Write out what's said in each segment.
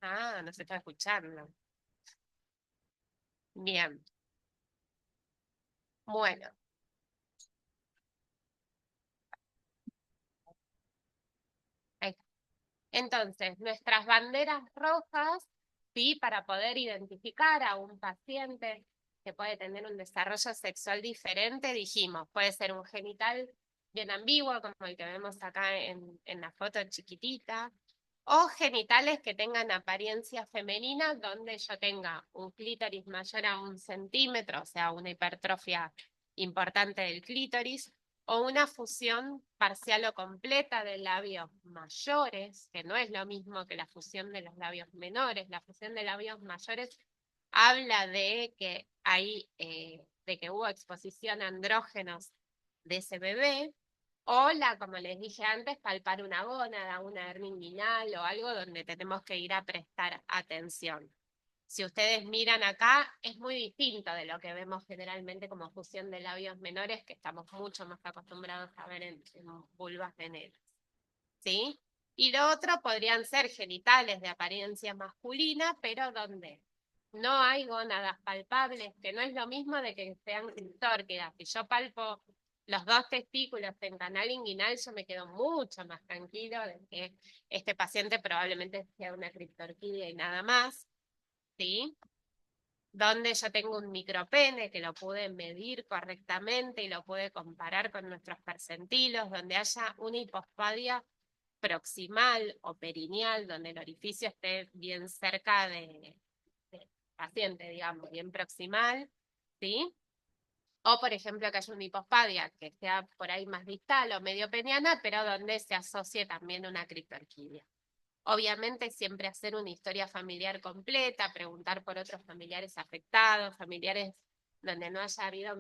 Ah, no se está escuchando. Bien, bueno. Ahí está. Entonces, nuestras banderas rojas, sí, para poder identificar a un paciente que puede tener un desarrollo sexual diferente, dijimos, puede ser un genital bien ambiguo, como el que vemos acá en la foto chiquitita, o genitales que tengan apariencia femenina, donde yo tenga un clítoris mayor a 1 centímetro, o sea, una hipertrofia importante del clítoris, o una fusión parcial o completa de labios mayores, que no es lo mismo que la fusión de los labios menores. La fusión de labios mayores habla de que de que hubo exposición a andrógenos de ese bebé, o como les dije antes, palpar una gónada, una hernia inguinal o algo donde tenemos que ir a prestar atención. Si ustedes miran acá, es muy distinto de lo que vemos generalmente como fusión de labios menores, que estamos mucho más acostumbrados a ver en vulvas de nenas, ¿sí? Y lo otro podrían ser genitales de apariencia masculina, pero donde no hay gónadas palpables, que no es lo mismo de que sean clitórquidas. Si yo palpo los dos testículos en canal inguinal, yo me quedo mucho más tranquilo de que este paciente probablemente sea una criptorquidia y nada más, ¿sí? Donde yo tengo un micropene que lo pude medir correctamente y lo pude comparar con nuestros percentilos, donde haya una hipospadia proximal o perineal, donde el orificio esté bien cerca del paciente, digamos, bien proximal, ¿sí? O, por ejemplo, que haya una hipospadia que sea por ahí más distal o medio peniana, pero donde se asocie también una criptorquidia. Obviamente siempre hacer una historia familiar completa, preguntar por otros familiares afectados, familiares donde no haya habido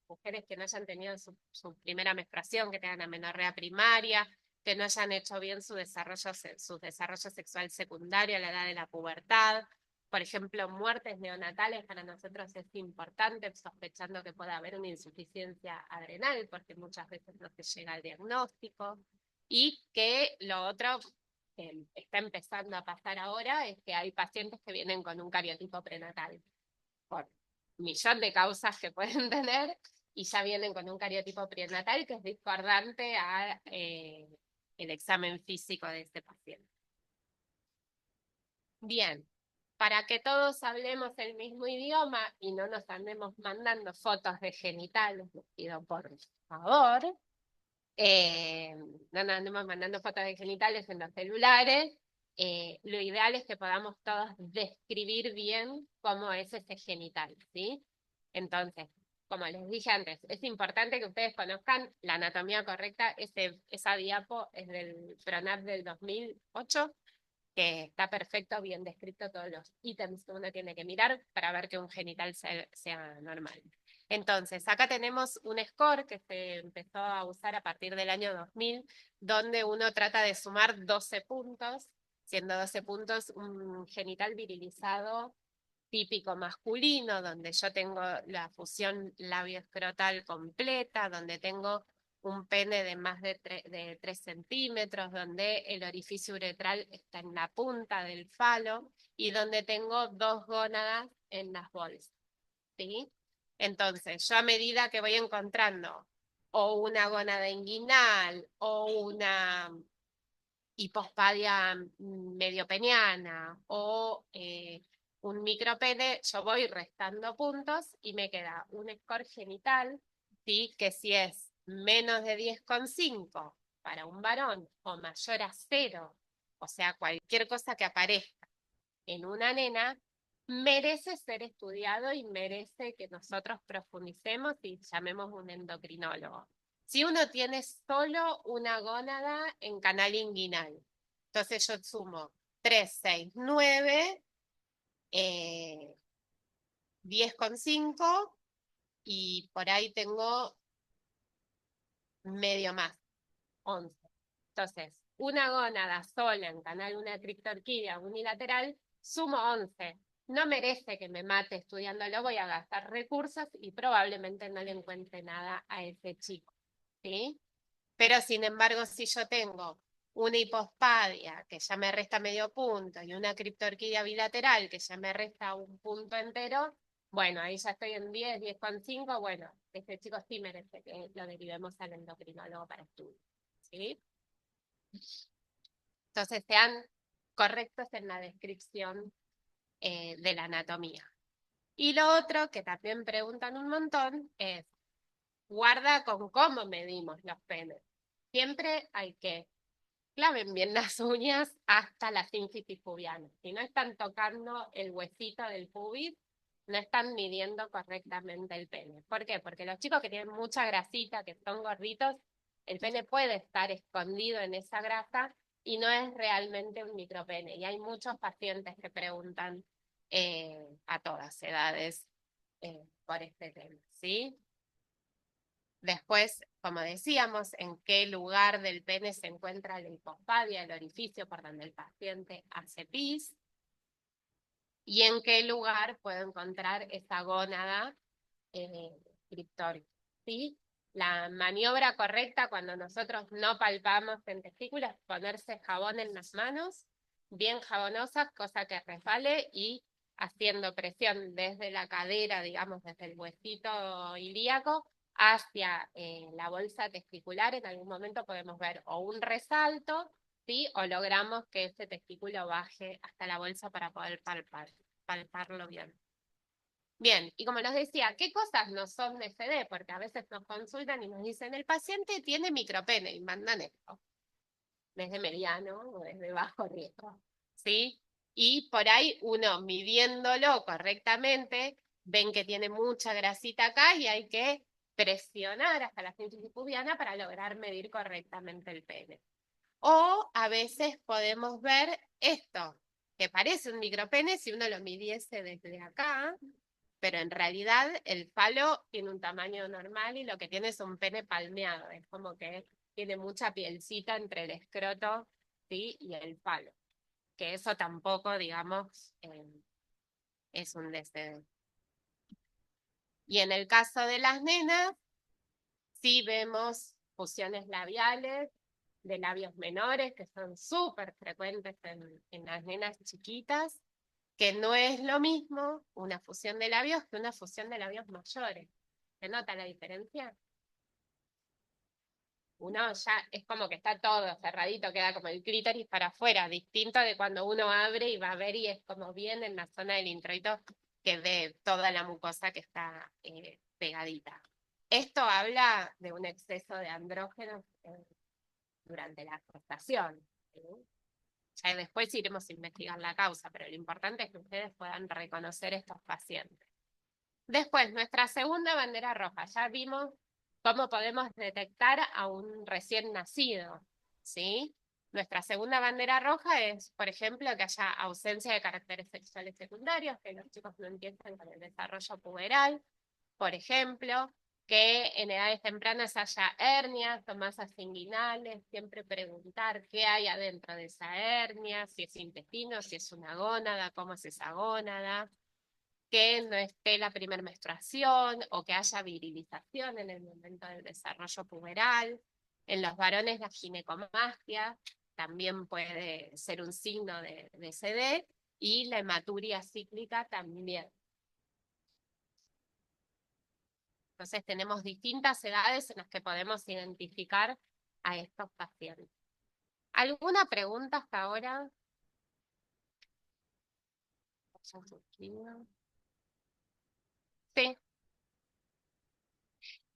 mujeres que no hayan tenido su primera menstruación, que tengan amenorrea primaria, que no hayan hecho bien su desarrollo sexual secundario a la edad de la pubertad. Por ejemplo, muertes neonatales para nosotros es importante, sospechando que pueda haber una insuficiencia adrenal, porque muchas veces no se llega al diagnóstico. Y que lo otro que está empezando a pasar ahora es que hay pacientes que vienen con un cariotipo prenatal por un millón de causas que pueden tener y ya vienen con un cariotipo prenatal que es discordante a el examen físico de este paciente. Bien, para que todos hablemos el mismo idioma y no nos andemos mandando fotos de genitales, les pido por favor, eh, no nos andemos mandando fotos de genitales en los celulares. Lo ideal es que podamos todos describir bien cómo es ese genital, ¿sí? Entonces, como les dije antes, es importante que ustedes conozcan la anatomía correcta. Esa diapo es del PRONAP del 2008, que está perfecto, bien descrito todos los ítems que uno tiene que mirar para ver que un genital sea normal. Entonces, acá tenemos un score que se empezó a usar a partir del año 2000, donde uno trata de sumar 12 puntos, siendo 12 puntos un genital virilizado típico masculino, donde yo tengo la fusión labioescrotal completa, donde tengo un pene de más de 3 centímetros, donde el orificio uretral está en la punta del falo y donde tengo dos gónadas en las bolsas, ¿sí? Entonces, yo a medida que voy encontrando o una gónada inguinal o una hipospadia medio peniana o un micropene, yo voy restando puntos y me queda un score genital, ¿sí? Que si es menos de 10,5 para un varón o mayor a 0, o sea, cualquier cosa que aparezca en una nena, merece ser estudiado y merece que nosotros profundicemos y llamemos un endocrinólogo. Si uno tiene solo una gónada en canal inguinal, entonces yo sumo 3, 6, 9, 10,5 y por ahí tengo medio más, 11. Entonces, una gónada sola en canal, una criptorquidia unilateral, sumo 11. No merece que me mate estudiándolo, voy a gastar recursos y probablemente no le encuentre nada a ese chico, ¿sí? Pero sin embargo, si yo tengo una hipospadia que ya me resta medio punto y una criptorquidia bilateral que ya me resta un punto entero, bueno, ahí ya estoy en 10, 10,5, bueno, este chico sí merece que lo derivemos al endocrinólogo para estudio, ¿sí? Entonces sean correctos en la descripción de la anatomía. Y lo otro que también preguntan un montón es, guarda con cómo medimos los penes. Siempre hay que claven bien las uñas hasta la sínfisis pubiana. Si no están tocando el huesito del pubis, no están midiendo correctamente el pene. ¿Por qué? Porque los chicos que tienen mucha grasita, que son gorditos, el pene puede estar escondido en esa grasa y no es realmente un micropene. Y hay muchos pacientes que preguntan a todas edades por este tema, ¿sí? Después, como decíamos, en qué lugar del pene se encuentra la hipospadia, el orificio por donde el paciente hace pis, y en qué lugar puede encontrar esa gónada criptórica, ¿sí? La maniobra correcta cuando nosotros no palpamos en testículos es ponerse jabón en las manos, bien jabonosas, cosa que resbale y haciendo presión desde la cadera, digamos, desde el huesito ilíaco hacia la bolsa testicular. En algún momento podemos ver o un resalto, ¿sí? O logramos que ese testículo baje hasta la bolsa para poder palparlo bien. Bien, y como les decía, ¿qué cosas no son de CD? Porque a veces nos consultan y nos dicen, el paciente tiene micropene y mandan esto, desde mediano o desde bajo riesgo, ¿sí? Y por ahí uno midiéndolo correctamente, ven que tiene mucha grasita acá y hay que presionar hasta la sínfisis pubiana para lograr medir correctamente el pene. O a veces podemos ver esto, que parece un micropene si uno lo midiese desde acá, pero en realidad el falo tiene un tamaño normal y lo que tiene es un pene palmeado, es como que tiene mucha pielcita entre el escroto, ¿sí? Y el falo, que eso tampoco, digamos, es un DCD. Y en el caso de las nenas, sí vemos fusiones labiales, de labios menores, que son súper frecuentes en las nenas chiquitas, que no es lo mismo una fusión de labios que una fusión de labios mayores. ¿Se nota la diferencia? Uno ya es como que está todo cerradito, queda como el clítoris para afuera, distinto de cuando uno abre y va a ver y es como bien en la zona del introito que ve toda la mucosa que está pegadita. Esto habla de un exceso de andrógenos durante la gestación. ¿Sí? Ya después iremos a investigar la causa, pero lo importante es que ustedes puedan reconocer estos pacientes. Después, nuestra segunda bandera roja. Ya vimos cómo podemos detectar a un recién nacido, ¿sí? Nuestra segunda bandera roja es, por ejemplo, que haya ausencia de caracteres sexuales secundarios, que los chicos no empiecen con el desarrollo puberal, por ejemplo, que en edades tempranas haya hernias o masas inguinales, siempre preguntar qué hay adentro de esa hernia, si es intestino, si es una gónada, cómo es esa gónada, que no esté la primera menstruación o que haya virilización en el momento del desarrollo puberal. En los varones la ginecomastia también puede ser un signo de CD y la hematuria cíclica también. Entonces tenemos distintas edades en las que podemos identificar a estos pacientes. ¿Alguna pregunta hasta ahora? Sí,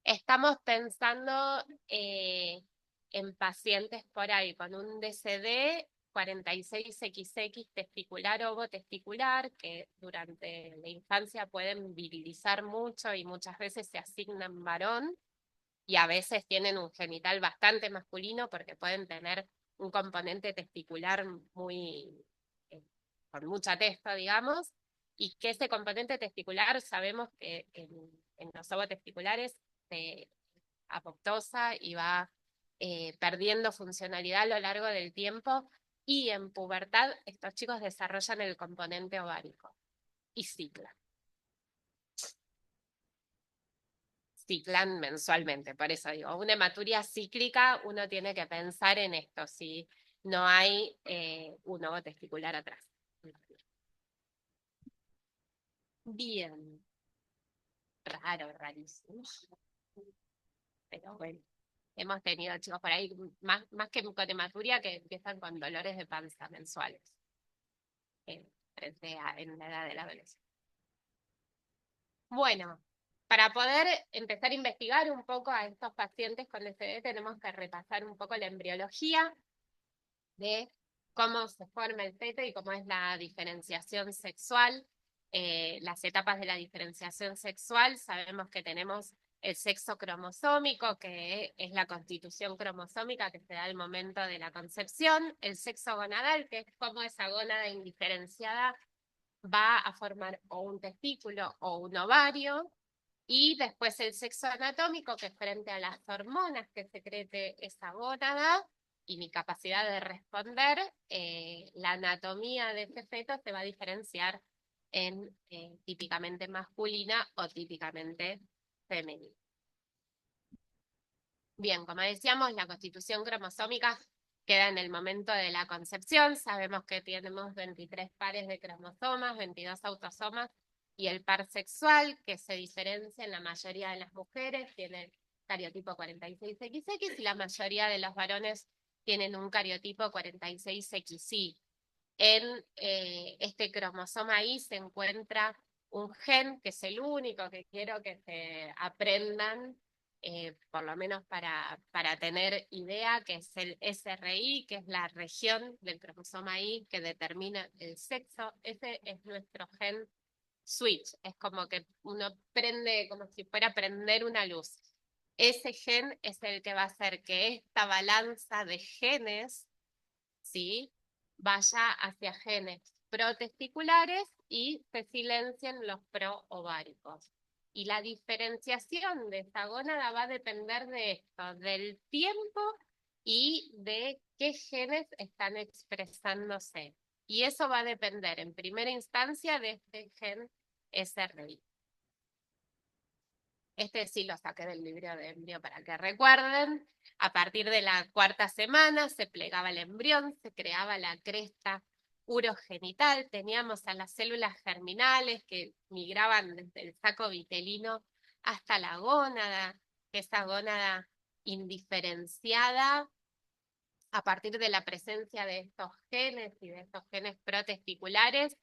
estamos pensando en pacientes por ahí con un DCD 46XX testicular ovotesticular, que durante la infancia pueden virilizar mucho y muchas veces se asignan varón, y a veces tienen un genital bastante masculino porque pueden tener un componente testicular muy, con mucha testa, digamos, y que ese componente testicular sabemos que en los ovotesticulares se apoptosa y va perdiendo funcionalidad a lo largo del tiempo, y en pubertad estos chicos desarrollan el componente ovárico y ciclan mensualmente, por eso digo, una hematuria cíclica, uno tiene que pensar en esto, si no hay un ovo testicular atrás. Bien, raro, rarísimo. Pero bueno, hemos tenido chicos por ahí, más que con hematuria, que empiezan con dolores de panza mensuales en la edad de la adolescencia. Bueno, para poder empezar a investigar un poco a estos pacientes con SD, tenemos que repasar un poco la embriología de cómo se forma el feto y cómo es la diferenciación sexual. Las etapas de la diferenciación sexual, sabemos que tenemos el sexo cromosómico, que es la constitución cromosómica que se da al momento de la concepción, el sexo gonadal, que es cómo esa gónada indiferenciada va a formar o un testículo o un ovario, y después el sexo anatómico, que frente a las hormonas que secrete esa gónada y mi capacidad de responder, la anatomía de ese feto se va a diferenciar en típicamente masculina o típicamente femenina. Bien, como decíamos, la constitución cromosómica queda en el momento de la concepción. Sabemos que tenemos 23 pares de cromosomas, 22 autosomas, y el par sexual, que se diferencia en la mayoría de las mujeres, tiene el cariotipo 46XX, y la mayoría de los varones tienen un cariotipo 46XY. En este cromosoma Y se encuentra un gen que es el único que quiero que se aprendan, por lo menos para tener idea, que es el SRY, que es la región del cromosoma Y que determina el sexo. Ese es nuestro gen switch, es como que uno prende, como si fuera a prender una luz. Ese gen es el que va a hacer que esta balanza de genes, ¿sí?, vaya hacia genes protesticulares y se silencien los proováricos. Y la diferenciación de esta gónada va a depender de esto, del tiempo y de qué genes están expresándose. Y eso va a depender en primera instancia de este gen SRI. Este sí lo saqué del libro de embrión para que recuerden. A partir de la cuarta semana se plegaba el embrión, se creaba la cresta urogenital, teníamos a las células germinales que migraban desde el saco vitelino hasta la gónada, esa gónada indiferenciada a partir de la presencia de estos genes y de estos genes protesticulares,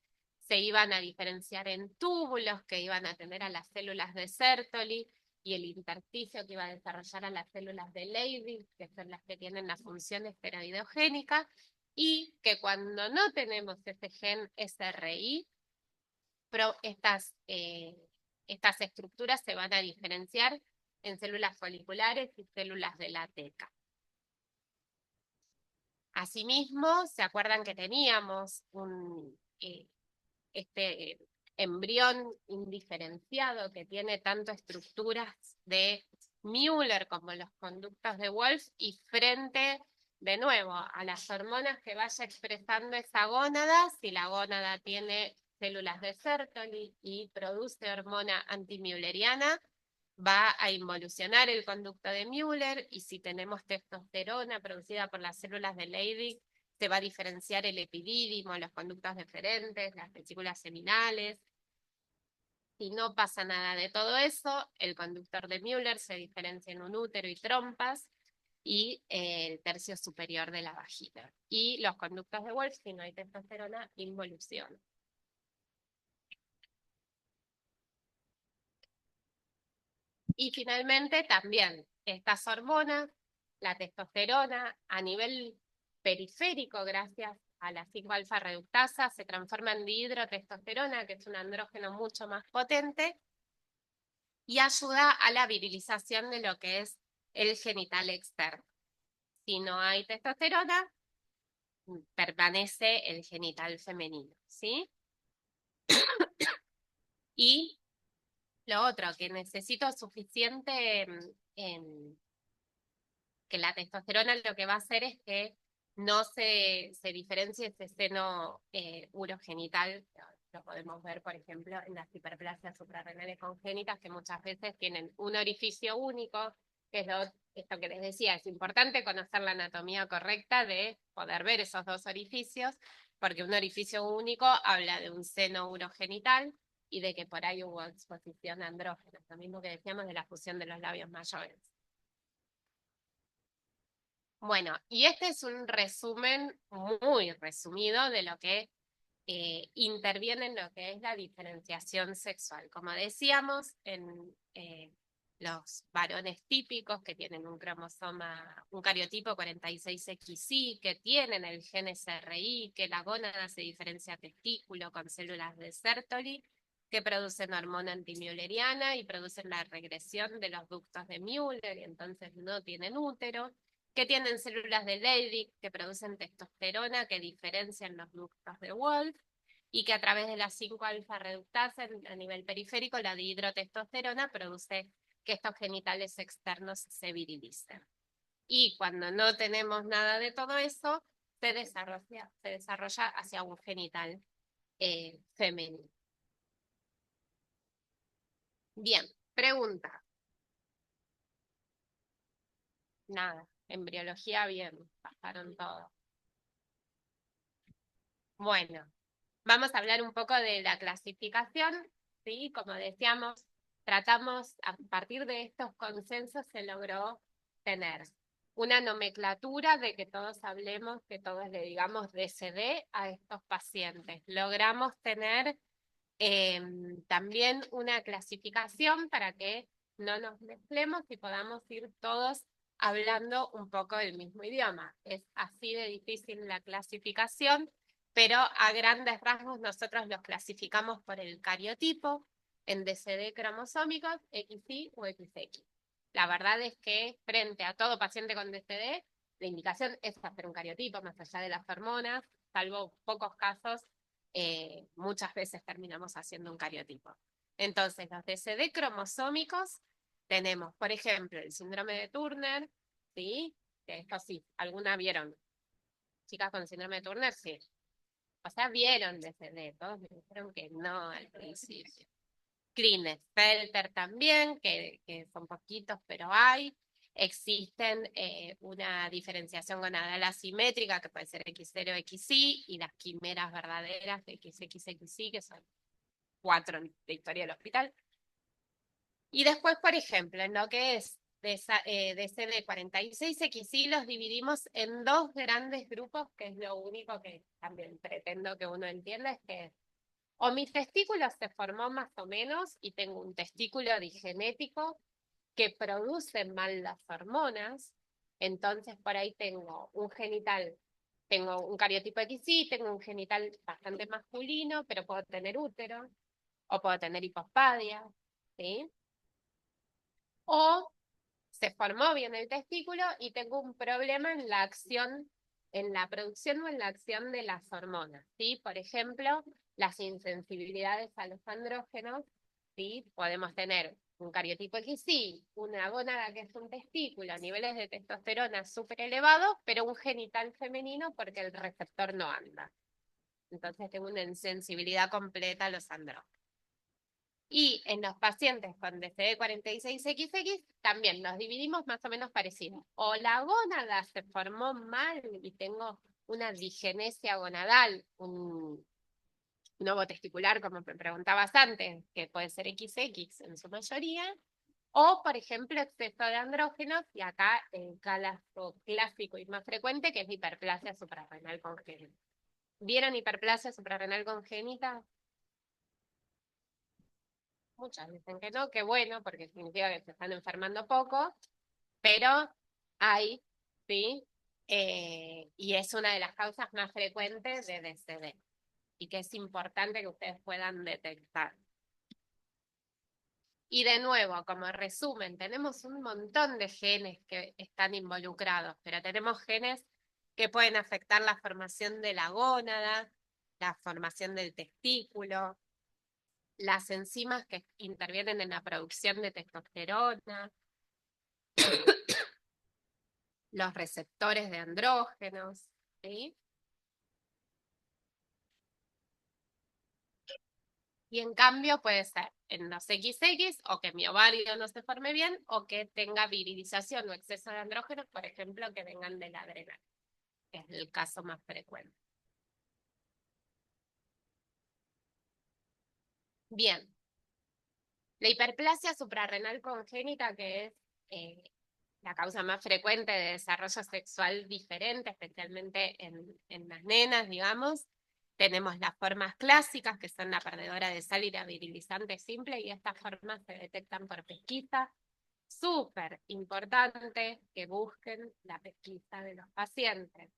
se iban a diferenciar en túbulos que iban a tener a las células de Sertoli y el intersticio que iba a desarrollar a las células de Leydig, que son las que tienen la función esteroidogénica, y que cuando no tenemos ese gen SRI, estas estructuras se van a diferenciar en células foliculares y células de la teca. Asimismo, ¿se acuerdan que teníamos este embrión indiferenciado que tiene tanto estructuras de Müller como los conductos de Wolff, y frente, de nuevo, a las hormonas que vaya expresando esa gónada, si la gónada tiene células de Sertoli y produce hormona antimülleriana, va a involucionar el conducto de Müller, y si tenemos testosterona producida por las células de Leydig, se va a diferenciar el epidídimo, los conductos deferentes, las vesículas seminales. Si no pasa nada de todo eso, el conductor de Müller se diferencia en un útero y trompas y el tercio superior de la vagina. Y los conductos de Wolff, si no hay testosterona, involución. Y finalmente también estas hormonas, la testosterona, a nivel periférico, gracias a la 5-alfa reductasa, se transforma en dihidrotestosterona, que es un andrógeno mucho más potente, y ayuda a la virilización de lo que es el genital externo. Si no hay testosterona, permanece el genital femenino, ¿sí? Y lo otro, que necesito suficiente que la testosterona lo que va a hacer es que no se diferencie ese seno urogenital. Lo podemos ver, por ejemplo, en las hiperplasias suprarrenales congénitas, que muchas veces tienen un orificio único, que es esto que les decía, es importante conocer la anatomía correcta de poder ver esos dos orificios, porque un orificio único habla de un seno urogenital y de que por ahí hubo exposición a andrógenos, lo mismo que decíamos de la fusión de los labios mayores. Bueno, y este es un resumen muy resumido de lo que interviene en lo que es la diferenciación sexual. Como decíamos, en los varones típicos que tienen un cromosoma, un cariotipo 46XY, que tienen el gen SRI, que la gónada se diferencia testículo con células de Sertoli, que producen hormona antimülleriana y producen la regresión de los ductos de Müller, y entonces no tienen útero, que tienen células de Leydig que producen testosterona que diferencian los ductos de Wolff, y que a través de las 5-alfa reductasa a nivel periférico la dihidrotestosterona produce que estos genitales externos se virilicen. Y cuando no tenemos nada de todo eso, se desarrolla hacia un genital femenino. Bien, pregunta. Nada, embriología bien, pasaron todo. Bueno, vamos a hablar un poco de la clasificación, ¿sí? Como decíamos, tratamos, a partir de estos consensos se logró tener una nomenclatura de que todos hablemos, que todos le digamos DCD a estos pacientes. Logramos tener también una clasificación para que no nos mezclemos y podamos ir todos hablando un poco el mismo idioma. Es así de difícil la clasificación, pero a grandes rasgos nosotros los clasificamos por el cariotipo, en DCD cromosómicos, XY o XX. La verdad es que frente a todo paciente con DCD, la indicación es hacer un cariotipo más allá de las hormonas, salvo pocos casos, muchas veces terminamos haciendo un cariotipo. Entonces, los DCD cromosómicos tenemos, por ejemplo, el síndrome de Turner, ¿sí? Que esto sí, ¿alguna vieron? Chicas con síndrome de Turner, sí. O sea, vieron DCD, todos me dijeron que no al principio. Klinefelter también, que son poquitos, pero hay. Existen una diferenciación gonadal asimétrica, que puede ser X0, XY, y las quimeras verdaderas de XXXY, que son 4 en la historia del hospital. Y después, por ejemplo, en lo que es de CD46XY, los dividimos en dos grandes grupos, que es lo único que también pretendo que uno entienda, es que o mi testículo se formó más o menos y tengo un testículo digenético que produce mal las hormonas, entonces por ahí tengo un genital, tengo un cariotipo XY, tengo un genital bastante masculino, pero puedo tener útero, o puedo tener hipospadia, ¿sí? O se formó bien el testículo y tengo un problema en la acción, en la producción o en la acción de las hormonas, ¿sí? Por ejemplo, las insensibilidades a los andrógenos, ¿sí? Podemos tener un cariotipo XY, una gónada que es un testículo, niveles de testosterona súper elevados, pero un genital femenino porque el receptor no anda. Entonces tengo una insensibilidad completa a los andrógenos. Y en los pacientes con DCD46XX también nos dividimos más o menos parecido. O la gónada se formó mal y tengo una digenesia gonadal, un nodo testicular, como me preguntabas antes, que puede ser XX en su mayoría, o, por ejemplo, exceso de andrógenos, y acá el caso clásico y más frecuente, que es hiperplasia suprarrenal congénita. ¿Vieron hiperplasia suprarrenal congénita? Muchas dicen que no, que bueno, porque significa que se están enfermando poco, pero hay, ¿sí? Y es una de las causas más frecuentes de DCD y que es importante que ustedes puedan detectar. Y de nuevo, como resumen, tenemos un montón de genes que están involucrados, pero tenemos genes que pueden afectar la formación de la gónada, la formación del testículo, las enzimas que intervienen en la producción de testosterona, los receptores de andrógenos, ¿sí? Y en cambio puede ser en los XX o que mi ovario no se forme bien o que tenga virilización o exceso de andrógenos, por ejemplo, que vengan de la adrenal, que es el caso más frecuente. Bien, la hiperplasia suprarrenal congénita, que es la causa más frecuente de desarrollo sexual diferente, especialmente en las nenas, digamos. Tenemos las formas clásicas, que son la perdedora de sal y la virilizante simple, y estas formas se detectan por pesquisa. Súper importante que busquen la pesquisa de los pacientes.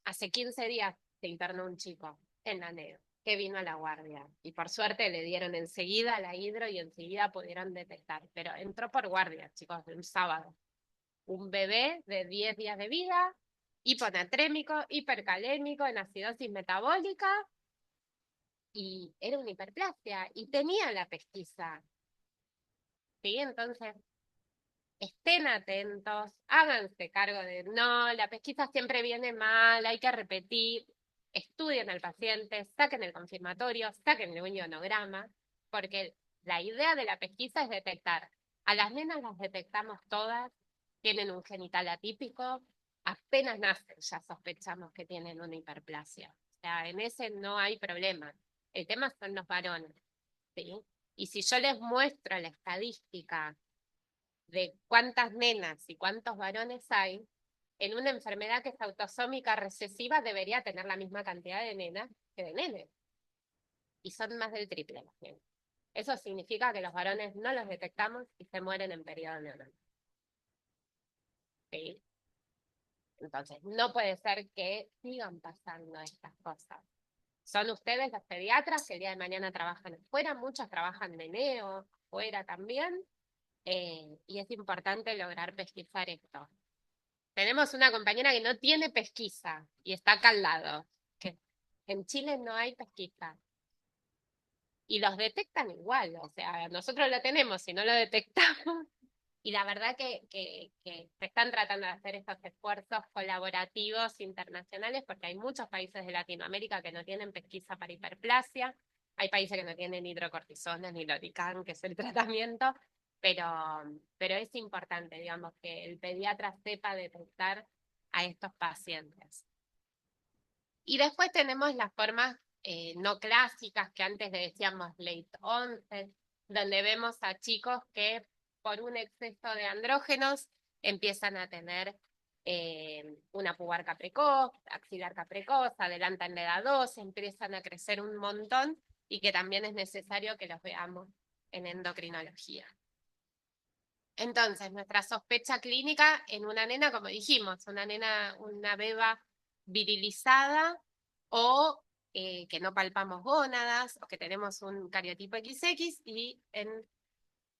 Hace 15 días se internó un chico en la NEO que vino a la guardia y por suerte le dieron enseguida la hidro y enseguida pudieron detectar, pero entró por guardia, chicos, de un sábado. Un bebé de 10 días de vida, hiponatrémico, hipercalémico, en acidosis metabólica, y era una hiperplasia, y tenía la pesquisa, ¿sí? Entonces, estén atentos, háganse cargo de, no, la pesquisa siempre viene mal, hay que repetir, estudien al paciente, saquen el confirmatorio, saquen el unionograma, porque la idea de la pesquisa es detectar. A las nenas las detectamos todas, tienen un genital atípico, apenas nacen ya sospechamos que tienen una hiperplasia. O sea, en ese no hay problema. El tema son los varones, ¿sí? Y si yo les muestro la estadística de cuántas nenas y cuántos varones hay, en una enfermedad que es autosómica recesiva debería tener la misma cantidad de nenas que de nenes. Y son más del triple las nenas. Eso significa que los varones no los detectamos y se mueren en periodo neonatal. ¿Sí? Entonces, no puede ser que sigan pasando estas cosas. Son ustedes los pediatras que el día de mañana trabajan afuera, muchos trabajan de neo, fuera también, y es importante lograr pesquisar esto. Tenemos una compañera que no tiene pesquisa y está acá al lado. Que en Chile no hay pesquisa. Y los detectan igual, o sea, nosotros lo tenemos y no lo detectamos. Y la verdad que se están tratando de hacer estos esfuerzos colaborativos internacionales porque hay muchos países de Latinoamérica que no tienen pesquisa para hiperplasia, hay países que no tienen hidrocortisona ni Lorican, que es el tratamiento, pero es importante, digamos, que el pediatra sepa detectar a estos pacientes. Y después tenemos las formas no clásicas que antes le decíamos late onset, donde vemos a chicos que por un exceso de andrógenos empiezan a tener una pubarca precoz, axilarca precoz, adelantan la edad 2, empiezan a crecer un montón y que también es necesario que los veamos en endocrinología. Entonces, nuestra sospecha clínica en una nena, como dijimos, una nena, una beba virilizada o que no palpamos gónadas o que tenemos un cariotipo XX y en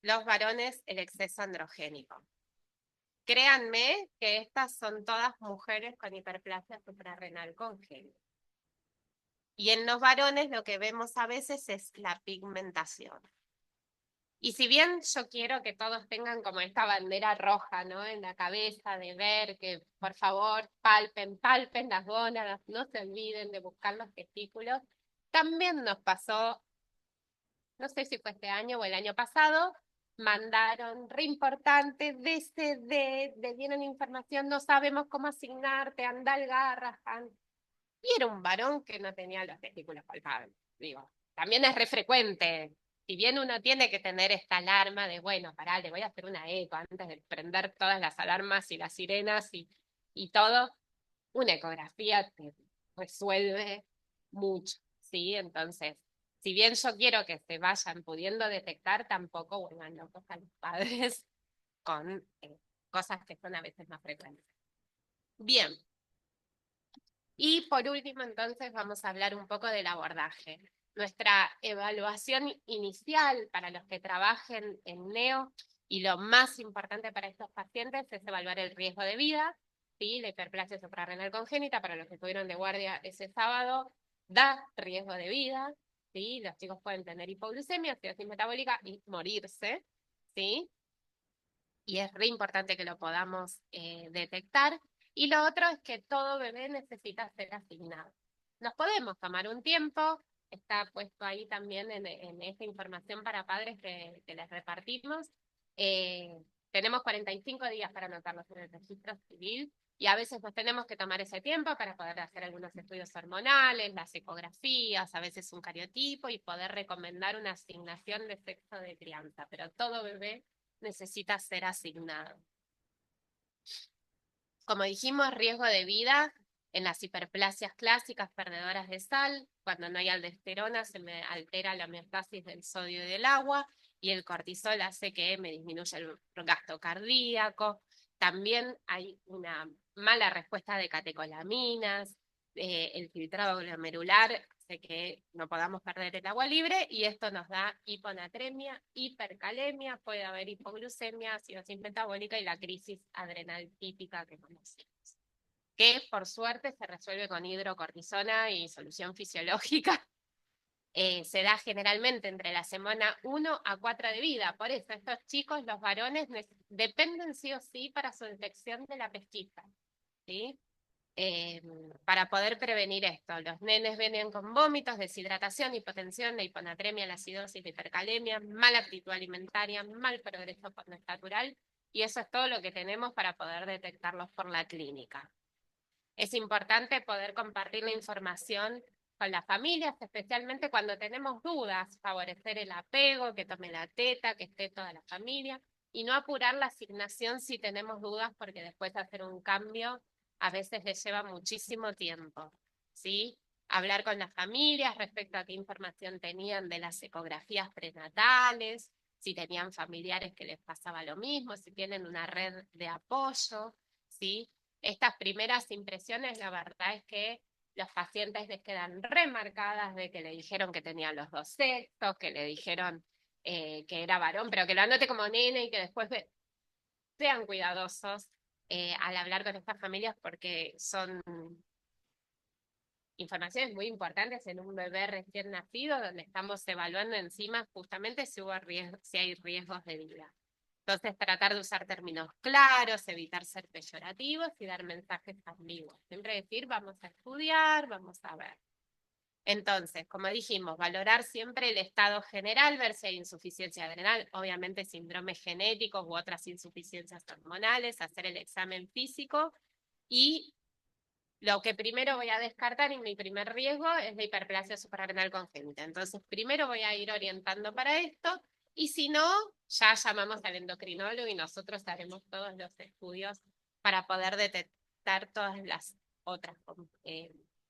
los varones el exceso androgénico. Créanme que estas son todas mujeres con hiperplasia suprarrenal congénita. Y en los varones lo que vemos a veces es la pigmentación. Y si bien yo quiero que todos tengan como esta bandera roja, ¿no? En la cabeza de ver que, por favor, palpen, palpen las gónadas, no se olviden de buscar los testículos. También nos pasó, no sé si fue este año o el año pasado, mandaron re importante, DCD, le dieron información, no sabemos cómo asignarte, anda al Garrahan. Y era un varón que no tenía los testículos palpables. Digo, también es re frecuente. Si bien uno tiene que tener esta alarma de, bueno, pará, le voy a hacer una eco antes de prender todas las alarmas y las sirenas y todo, una ecografía te resuelve mucho, ¿sí? Entonces, si bien yo quiero que se vayan pudiendo detectar, tampoco vuelvan locos a los padres con cosas que son a veces más frecuentes. Bien. Y por último, entonces, vamos a hablar un poco del abordaje. Nuestra evaluación inicial para los que trabajen en NEO y lo más importante para estos pacientes es evaluar el riesgo de vida, ¿sí? La hiperplasia suprarrenal congénita, para los que estuvieron de guardia ese sábado, da riesgo de vida, ¿sí? Los chicos pueden tener hipoglucemia, acidosis metabólica y morirse, ¿sí? Y es re importante que lo podamos detectar. Y lo otro es que todo bebé necesita ser asignado. nos podemos tomar un tiempo, está puesto ahí también en esta información para padres que les repartimos. Tenemos 45 días para anotarlos en el registro civil y a veces nos tenemos que tomar ese tiempo para poder hacer algunos estudios hormonales, las ecografías, a veces un cariotipo y poder recomendar una asignación de sexo de crianza, pero todo bebé necesita ser asignado. Como dijimos, riesgo de vida en las hiperplasias clásicas perdedoras de sal, cuando no hay aldosterona se me altera la homeostasis del sodio y del agua, y el cortisol hace que me disminuya el gasto cardíaco. También hay una mala respuesta de catecolaminas, el filtrado glomerular hace que no podamos perder el agua libre, y esto nos da hiponatremia, hipercalemia, puede haber hipoglucemia, acidosis metabólica y la crisis adrenal típica que conocemos, que por suerte se resuelve con hidrocortisona y solución fisiológica. Se da generalmente entre la semana 1 a 4 de vida. Por eso estos chicos, los varones, dependen sí o sí para su detección de la pesquisa, ¿sí? Para poder prevenir esto. Los nenes vienen con vómitos, deshidratación, hipotensión, la hiponatremia, la acidosis, la hipercalemia, mala aptitud alimentaria, mal progreso natural, y eso es todo lo que tenemos para poder detectarlos por la clínica. Es importante poder compartir la información con las familias, especialmente cuando tenemos dudas, favorecer el apego, que tome la teta, que esté toda la familia, y no apurar la asignación si tenemos dudas, porque después de hacer un cambio a veces les lleva muchísimo tiempo, ¿sí? Hablar con las familias respecto a qué información tenían de las ecografías prenatales, si tenían familiares que les pasaba lo mismo, si tienen una red de apoyo, ¿sí? Estas primeras impresiones, la verdad es que los pacientes les quedan remarcadas de que le dijeron que tenía los dos sexos, que le dijeron que era varón, pero que lo anote como nene y que después sean cuidadosos al hablar con estas familias porque son informaciones muy importantes en un bebé recién nacido donde estamos evaluando encima justamente si hay riesgos de vida. Entonces, tratar de usar términos claros, evitar ser peyorativos y dar mensajes ambiguos. Siempre decir, vamos a estudiar, vamos a ver. Entonces, como dijimos, valorar siempre el estado general, ver si hay insuficiencia adrenal, obviamente síndromes genéticos u otras insuficiencias hormonales, hacer el examen físico y lo que primero voy a descartar en mi primer riesgo es la hiperplasia suprarrenal congénita. Entonces, primero voy a ir orientando para esto y si no, ya llamamos al endocrinólogo y nosotros haremos todos los estudios para poder detectar todas las otras